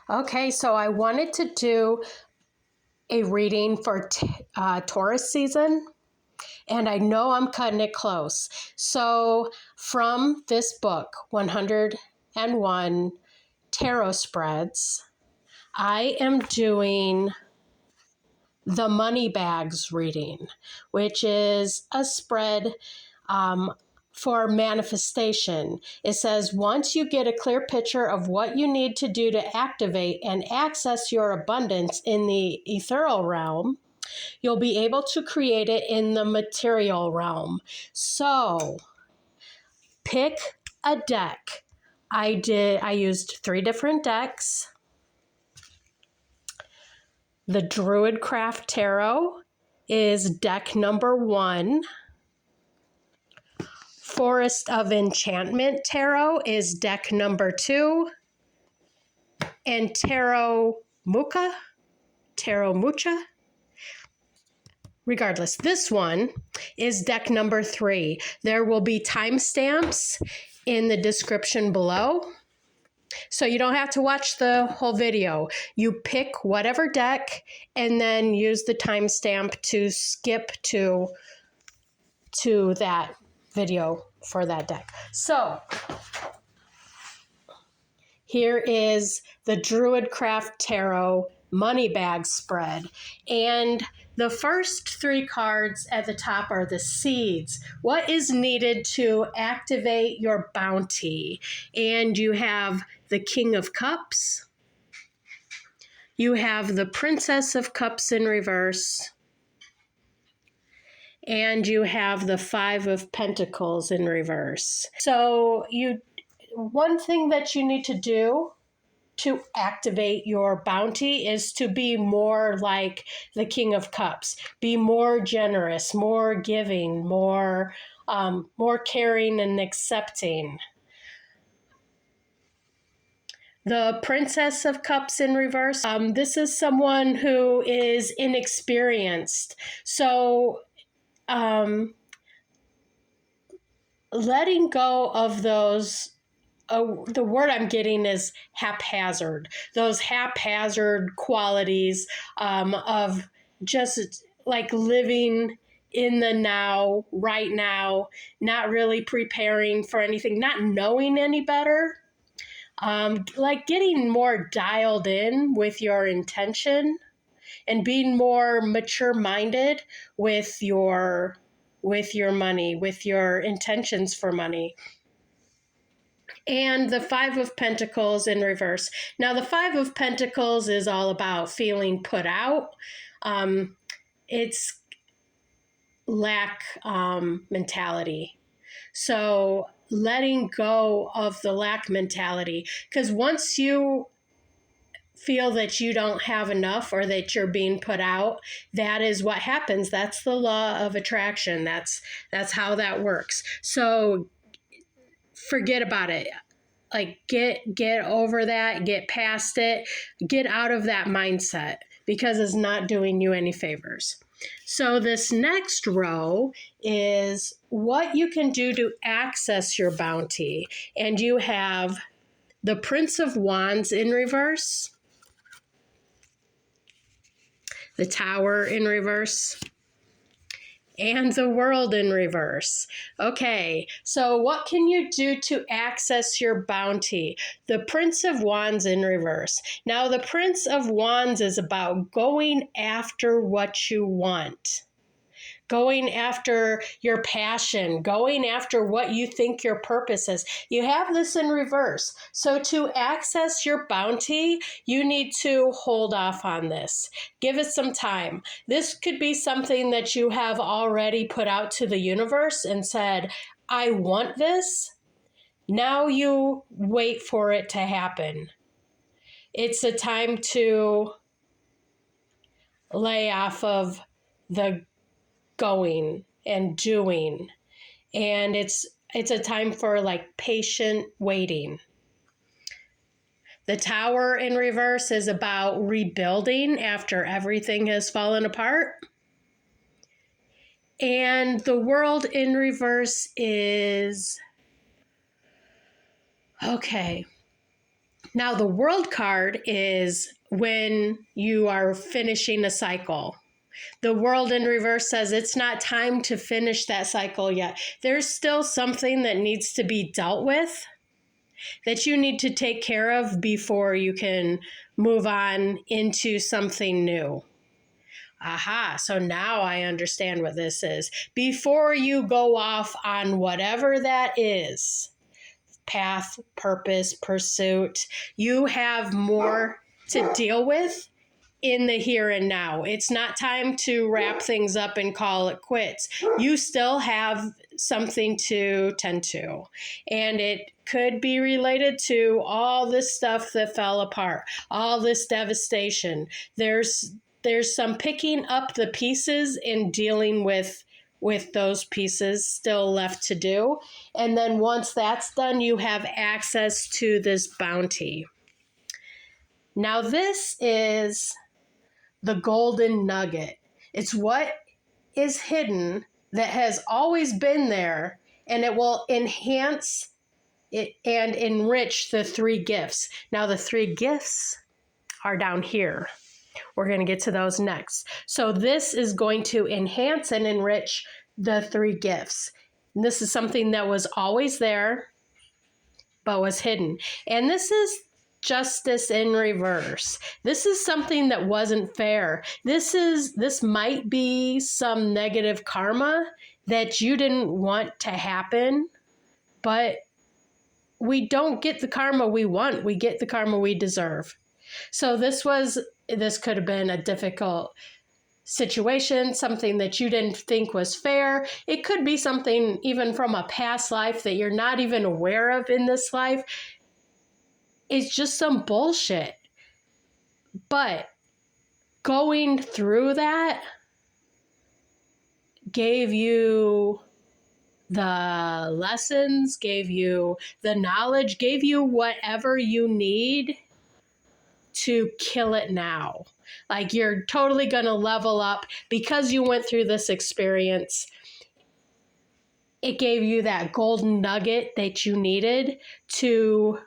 Okay, so I wanted to do a reading for Taurus season, and I know I'm cutting it close. So from this book, 101 Tarot Spreads, I am doing the Money Bags reading, which is a spread for manifestation. It says, once you get a clear picture of what you need to do to activate and access your abundance in the ethereal realm, you'll be able to create it in the material realm. So pick a deck. I used 3 different decks. The Druid Craft Tarot is deck number 1. Forest of Enchantment Tarot is deck number 2. And Tarot Mucha, regardless, this one is deck number 3. There will be timestamps in the description below, so you don't have to watch the whole video. You pick whatever deck and then use the timestamp to skip to that video for that deck. So here is the Druid Craft Tarot Money Bag spread. And the first 3 cards at the top are the seeds. What is needed to activate your bounty? And you have the King of Cups. You have the Princess of Cups in reverse. And you have the 5 of Pentacles in reverse. So one thing that you need to do to activate your bounty is to be more like the King of Cups. Be more generous, more giving, more caring and accepting. The Princess of Cups in reverse. This is someone who is inexperienced. So letting go of those, the word I'm getting is haphazard. Those haphazard qualities of just like living in the now, right now, not really preparing for anything, not knowing any better. Like getting more dialed in with your intention and being more mature-minded with your money, with your intentions for money. And the 5 of Pentacles in reverse. Now, the 5 of Pentacles is all about feeling put out. It's lack mentality. So letting go of the lack mentality. Because once you feel that you don't have enough or that you're being put out, that is what happens. That's the law of attraction. That's how that works. So forget about it. Like get over that, get past it, get out of that mindset because it's not doing you any favors. So this next row is what you can do to access your bounty. And you have the Prince of Wands in reverse, the Tower in reverse, and the World in reverse. Okay, so what can you do to access your bounty? The Prince of Wands in reverse. Now, the Prince of Wands is about going after what you want. Going after your passion, going after what you think your purpose is. You have this in reverse. So to access your bounty, you need to hold off on this. Give it some time. This could be something that you have already put out to the universe and said, I want this. Now you wait for it to happen. It's a time to lay off of the going and doing, and it's a time for like patient waiting. The Tower in reverse is about rebuilding after everything has fallen apart, and the World in reverse is okay. Now, the World card is when you are finishing a cycle. The World in reverse says it's not time to finish that cycle yet. There's still something that needs to be dealt with, that you need to take care of before you can move on into something new. Aha, so now I understand what this is. Before you go off on whatever that is, path, purpose, pursuit, you have more to deal with in the here and now. It's not time to wrap things up and call it quits. You still have something to tend to. And it could be related to all this stuff that fell apart, all this devastation. There's some picking up the pieces and dealing with those pieces still left to do. And then once that's done, you have access to this bounty. Now, this is the golden nugget. It's what is hidden that has always been there, and it will enhance it and enrich the 3 gifts. Now, the 3 gifts are down here. We're going to get to those next. So this is going to enhance and enrich the 3 gifts. And this is something that was always there, but was hidden. And this is justice in reverse. This is something that wasn't fair. This might be some negative karma that you didn't want to happen, but we don't get the karma we want. We get the karma we deserve. So this could have been a difficult situation, something that you didn't think was fair. It could be something even from a past life that you're not even aware of in this life. It's just some bullshit. But going through that gave you the lessons, gave you the knowledge, gave you whatever you need to kill it now. Like, you're totally going to level up because you went through this experience. It gave you that golden nugget that you needed to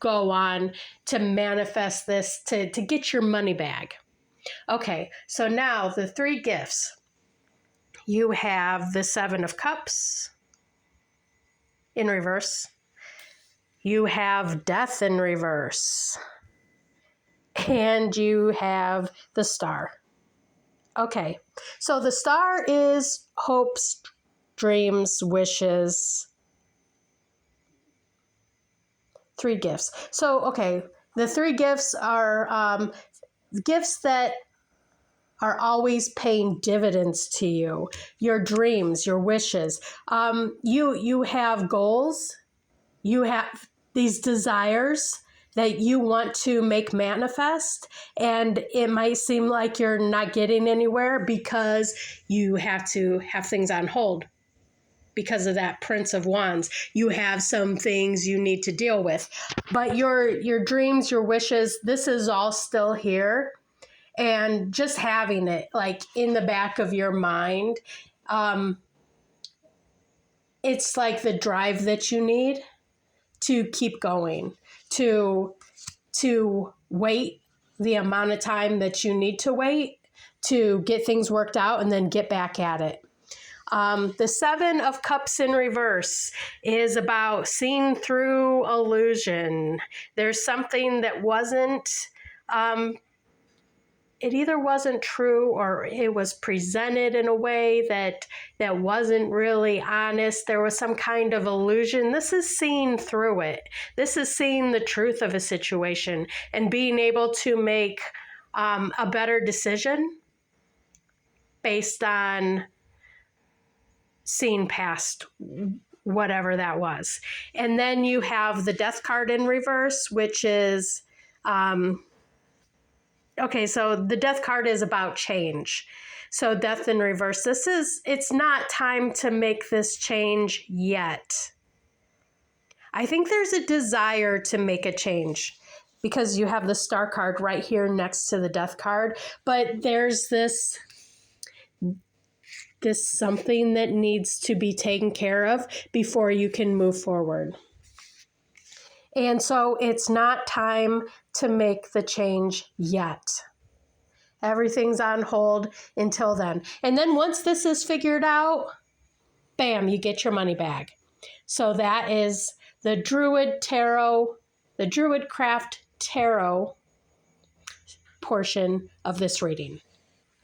go on to manifest this, to get your money back. Okay, so now the 3 gifts. You have the 7 of Cups in reverse. You have Death in reverse. And you have the Star. Okay, so the Star is hopes, dreams, wishes. 3 gifts. So, okay, the 3 gifts are gifts that are always paying dividends to you. Your dreams, your wishes. You have goals. You have these desires that you want to make manifest, and it might seem like you're not getting anywhere because you have to have things on hold. Because of that Prince of Wands, you have some things you need to deal with. But your dreams, your wishes, this is all still here. And just having it like in the back of your mind, it's like the drive that you need to keep going, to wait the amount of time that you need to wait to get things worked out and then get back at it. The 7 of Cups in reverse is about seeing through illusion. There's something that wasn't, it either wasn't true or it was presented in a way that wasn't really honest. There was some kind of illusion. This is seeing through it. This is seeing the truth of a situation and being able to make a better decision based on seeing past whatever that was. And then you have the Death card in reverse, which is, okay, so the Death card is about change. So Death in reverse, it's not time to make this change yet. I think there's a desire to make a change because you have the Star card right here next to the Death card, but there's this something that needs to be taken care of before you can move forward. And so it's not time to make the change yet. Everything's on hold until then. And then once this is figured out, bam, you get your money back. So that is the Druid Tarot, the Druid Craft Tarot portion of this reading.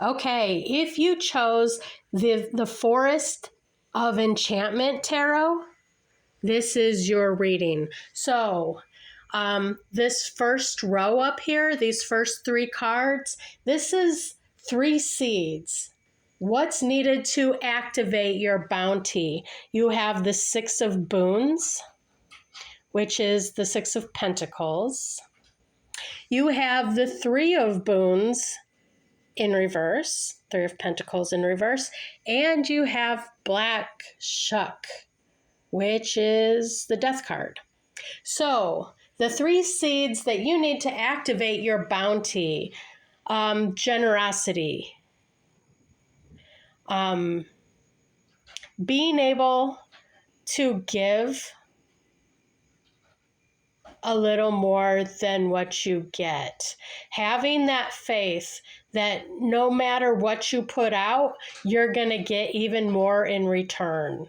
Okay, if you chose the Forest of Enchantment Tarot, this is your reading. So this first row up here, these first 3 cards, this is 3 seeds. What's needed to activate your bounty? You have the 6 of Boons, which is the 6 of Pentacles. You have the 3 of Boons in reverse, 3 of Pentacles in reverse, and you have Black Shuck, which is the Death card. So the 3 seeds that you need to activate your bounty, generosity, being able to give a little more than what you get, having that faith that no matter what you put out, you're going to get even more in return.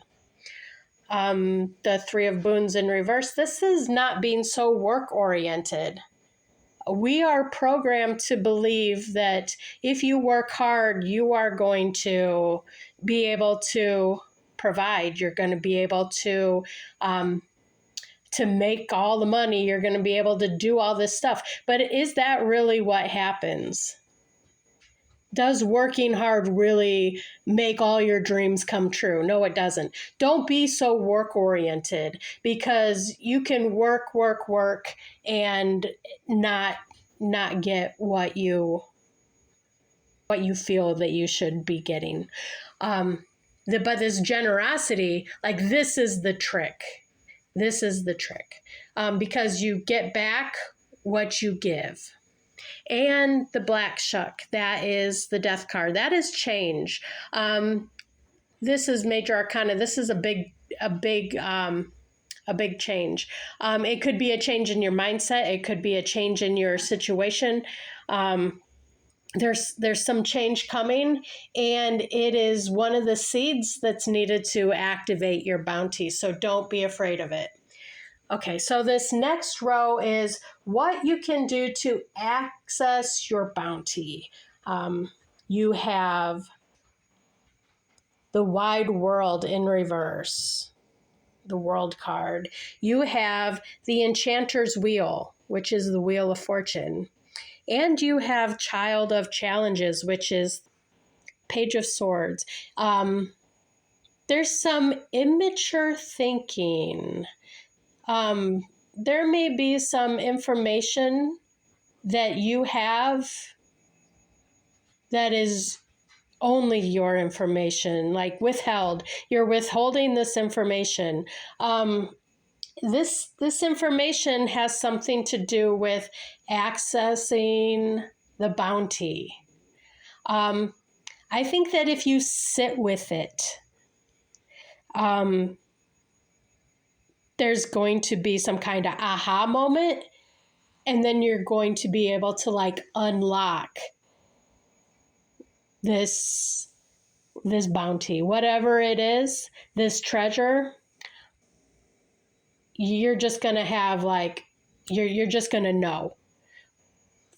The 3 of Boons in reverse, this is not being so work-oriented. We are programmed to believe that if you work hard, you are going to be able to provide. You're going to be able to make all the money. You're going to be able to do all this stuff. But is that really what happens? Does working hard really make all your dreams come true? No, it doesn't. Don't be so work-oriented, because you can work, and not get what you feel that you should be getting. But this generosity, like, this is the trick. This is the trick, because you get back what you give. And the Black Shuck, that is the Death card. That is change. This is Major Arcana. This is a big change. It could be a change in your mindset. It could be a change in your situation. There's some change coming, and it is one of the seeds that's needed to activate your bounty. So don't be afraid of it. Okay, so this next row is what you can do to access your bounty. You have the Wide World in reverse, the World card. You have the Enchanter's Wheel, which is the Wheel of Fortune. And you have Child of Challenges, which is Page of Swords. There's some immature thinking. There may be some information that you have that is only your information, like withheld. You're withholding this information. This information has something to do with accessing the bounty. I think that if you sit with it, there's going to be some kind of aha moment, and then you're going to be able to unlock this bounty, whatever it is, this treasure. You're just going to have you're just going to know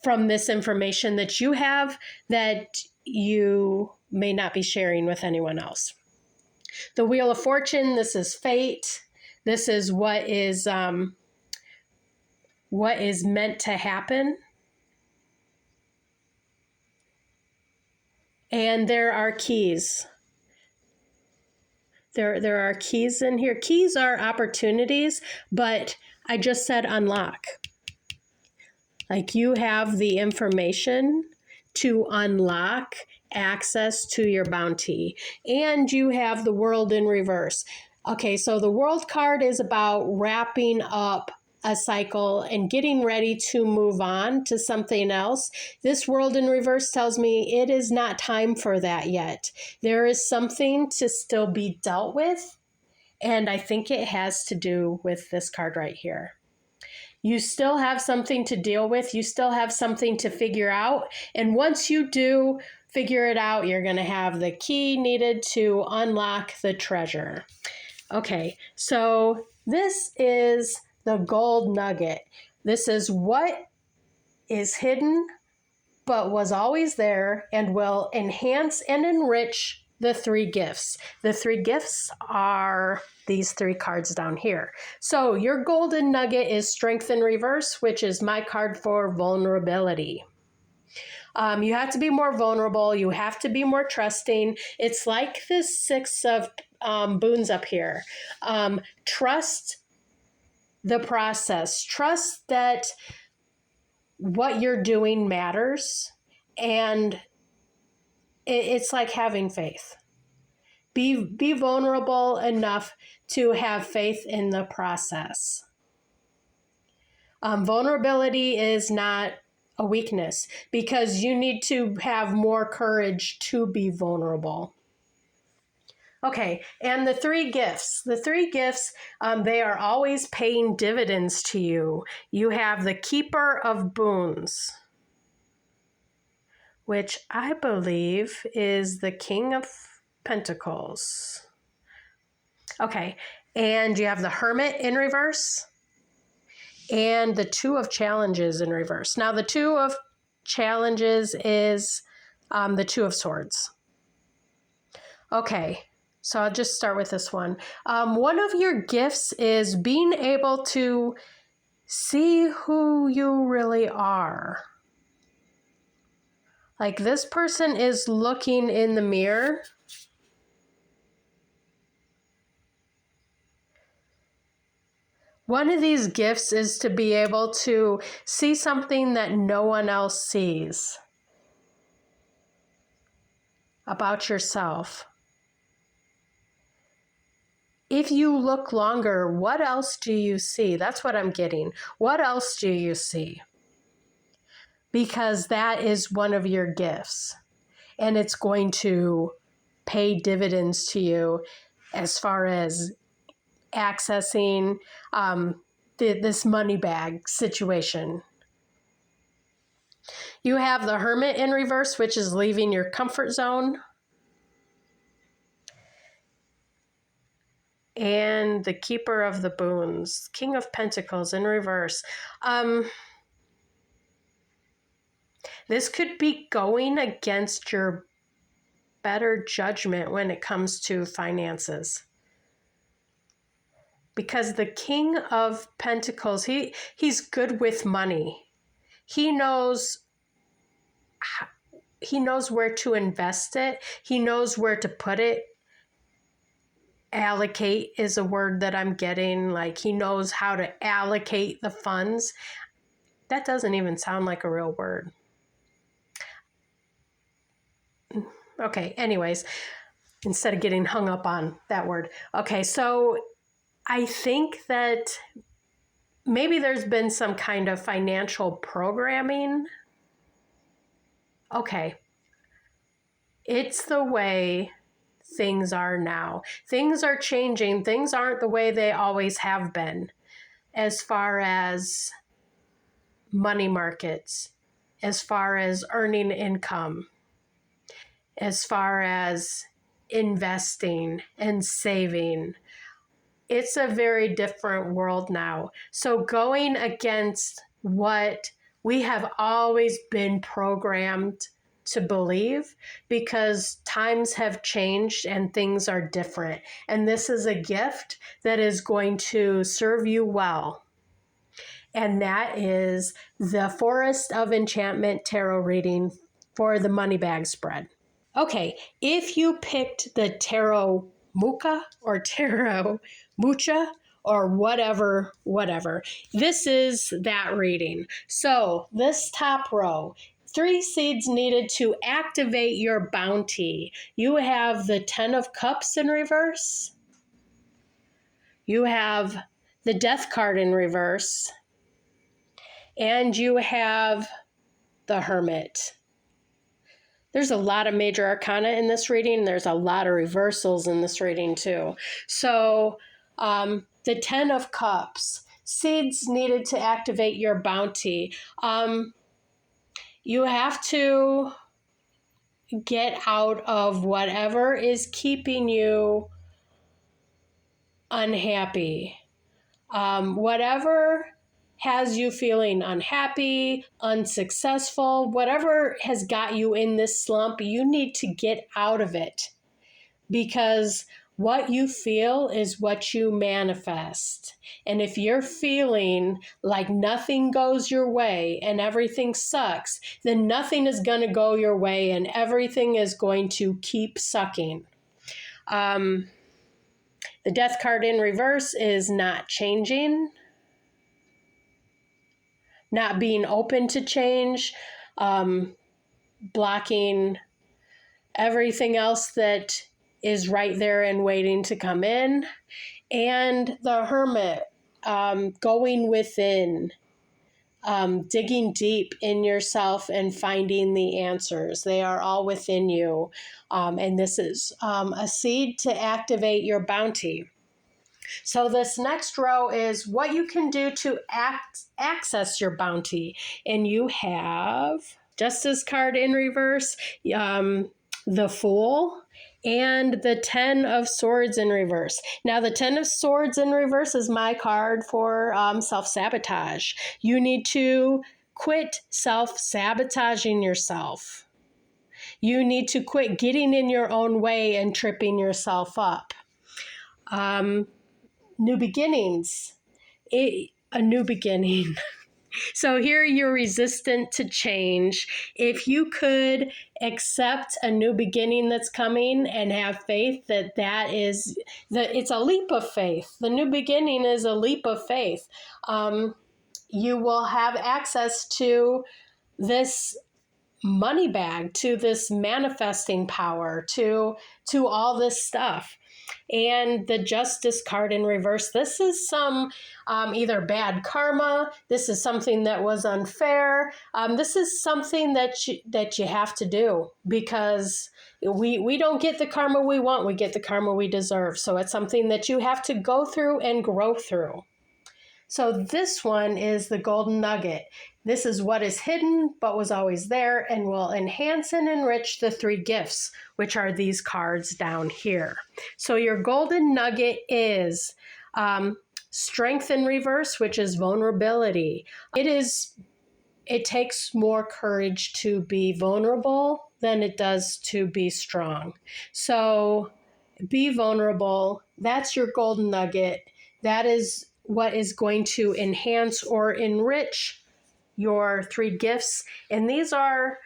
from this information that you have that you may not be sharing with anyone else. The Wheel of Fortune, this is fate. This is what is meant to happen. And there are keys. There are keys in here. Keys are opportunities, but I just said unlock. You have the information to unlock access to your bounty. And you have the World in reverse. Okay, so the World card is about wrapping up a cycle and getting ready to move on to something else. This World in reverse tells me it is not time for that yet. There is something to still be dealt with, and I think it has to do with this card right here. You still have something to deal with. You still have something to figure out. And once you do figure it out, you're going to have the key needed to unlock the treasure. Okay, so this is the gold nugget. This is what is hidden but was always there and will enhance and enrich the 3 gifts. The 3 gifts are these 3 cards down here. So your golden nugget is Strength in Reverse, which is my card for vulnerability. You have to be more vulnerable. You have to be more trusting. It's like this 6 of boons up here. Trust the process. Trust that what you're doing matters, and it's like having faith. Be vulnerable enough to have faith in the process. Vulnerability is not a weakness, because you need to have more courage to be vulnerable. Okay, and the 3 gifts. The 3 gifts, they are always paying dividends to you. You have the Keeper of Boons, which I believe is the King of Pentacles. Okay, and you have the Hermit in reverse and the 2 of Challenges in reverse. Now, the 2 of Challenges is the 2 of Swords. Okay. So I'll just start with this one. One of your gifts is being able to see who you really are. Like, this person is looking in the mirror. One of these gifts is to be able to see something that no one else sees about yourself. If you look longer, what else do you see? That's what I'm getting. What else do you see? Because that is one of your gifts, and it's going to pay dividends to you as far as accessing this money bag situation. You have the Hermit in reverse, which is leaving your comfort zone. And the Keeper of the Boons, King of Pentacles in reverse. This could be going against your better judgment when it comes to finances. Because the King of Pentacles, he's good with money. He knows where to invest it. He knows where to put it. Allocate is a word that I'm getting. Like, he knows how to allocate the funds. That doesn't even sound like a real word. Okay, anyways, instead of getting hung up on that word. Okay, so I think that maybe there's been some kind of financial programming. Okay, it's the way things are now. Things are changing. Things aren't the way they always have been as far as money markets, as far as earning income, as far as investing and saving. It's a very different world now. So going against what we have always been programmed to believe, because times have changed and things are different. And this is a gift that is going to serve you well. And that is the Forest of Enchantment tarot reading for the money bag spread. Okay, if you picked the tarot Mucha or tarot Mucha or whatever, this is that reading. So this top row, 3 seeds needed to activate your bounty. You have the 10 of Cups in reverse. You have the Death card in reverse. And you have the Hermit. There's a lot of major arcana in this reading. There's a lot of reversals in this reading too. So the 10 of Cups. seeds needed to activate your bounty. You have to get out of whatever is keeping you unhappy. Whatever has you feeling unhappy, unsuccessful, whatever has got you in this slump, you need to get out of it, because what you feel is what you manifest. And if you're feeling like nothing goes your way and everything sucks, then nothing is going to go your way and everything is going to keep sucking. The Death card in reverse is not changing, not being open to change, blocking everything else that is right there and waiting to come in. And the Hermit, going within, digging deep in yourself and finding the answers. They are all within you. And this is a seed to activate your bounty. So this next row is what you can do to access your bounty. And you have Justice card in reverse, the Fool, and the 10 of Swords in reverse. Now, the 10 of Swords in reverse is my card for self-sabotage. You need to quit self-sabotaging yourself. You need to quit getting in your own way and tripping yourself up. New beginnings. A new beginning. So here you're resistant to change. If you could accept a new beginning that's coming and have faith that it's a leap of faith. The new beginning is a leap of faith. You will have access to this money bag, to this manifesting power, to all this stuff. And the Justice card in reverse, this is some either bad karma, this is something that was unfair, this is something that you have to do, because we don't get the karma we want, we get the karma we deserve. So it's something that you have to go through and grow through. So this one is the golden nugget. This is what is hidden but was always there and will enhance and enrich the 3 gifts, which are these cards down here. So your golden nugget is strength in reverse, which is vulnerability. It takes more courage to be vulnerable than it does to be strong. So be vulnerable. That's your golden nugget. That is what is going to enhance or enrich your 3 gifts. And these are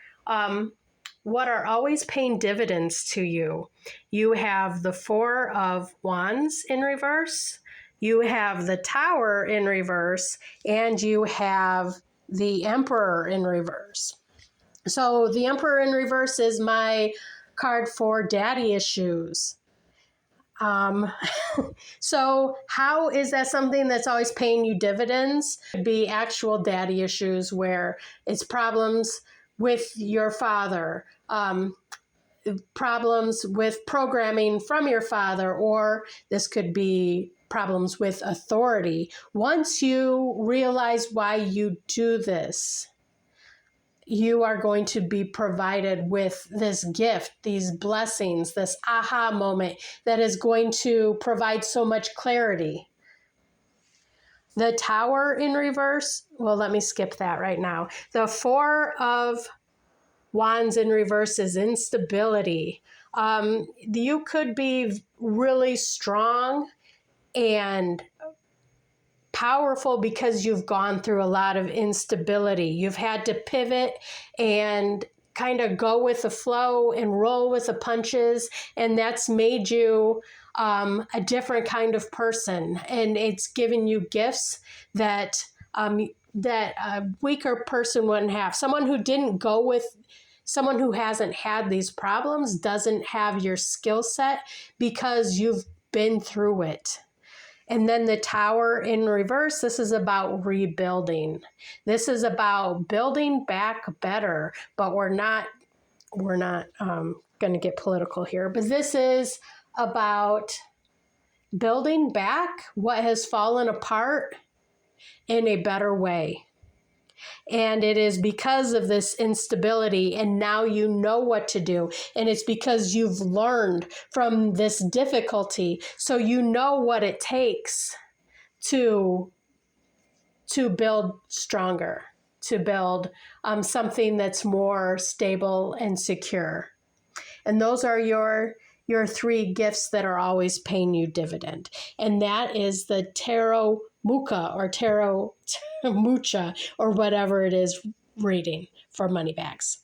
what are always paying dividends to you. You have the 4 of Wands in reverse, you have the Tower in reverse, and you have the Emperor in reverse. So the Emperor in reverse is my card for daddy issues. So how is that something that's always paying you dividends? It could be actual daddy issues where it's problems with your father, problems with programming from your father, or this could be problems with authority. Once you realize why you do this, you are going to be provided with this gift, these blessings, this aha moment that is going to provide so much clarity. The Tower in reverse, well, let me skip that right now. The 4 of Wands in reverse is instability. You could be really strong and powerful because you've gone through a lot of instability. You've had to pivot and kind of go with the flow and roll with the punches, and that's made you a different kind of person, and it's given you gifts that a weaker person wouldn't have. Someone who hasn't had these problems doesn't have your skill set because you've been through it. And then the Tower in reverse, this is about rebuilding. This is about building back better, but we're not going to get political here. But this is about building back what has fallen apart in a better way. And it is because of this instability, and now you know what to do. And it's because you've learned from this difficulty. So you know what it takes to build stronger, to build something that's more stable and secure. And those are your 3 gifts that are always paying you dividend. And that is the tarot Mucha or tarot Mucha or whatever it is reading for money bags.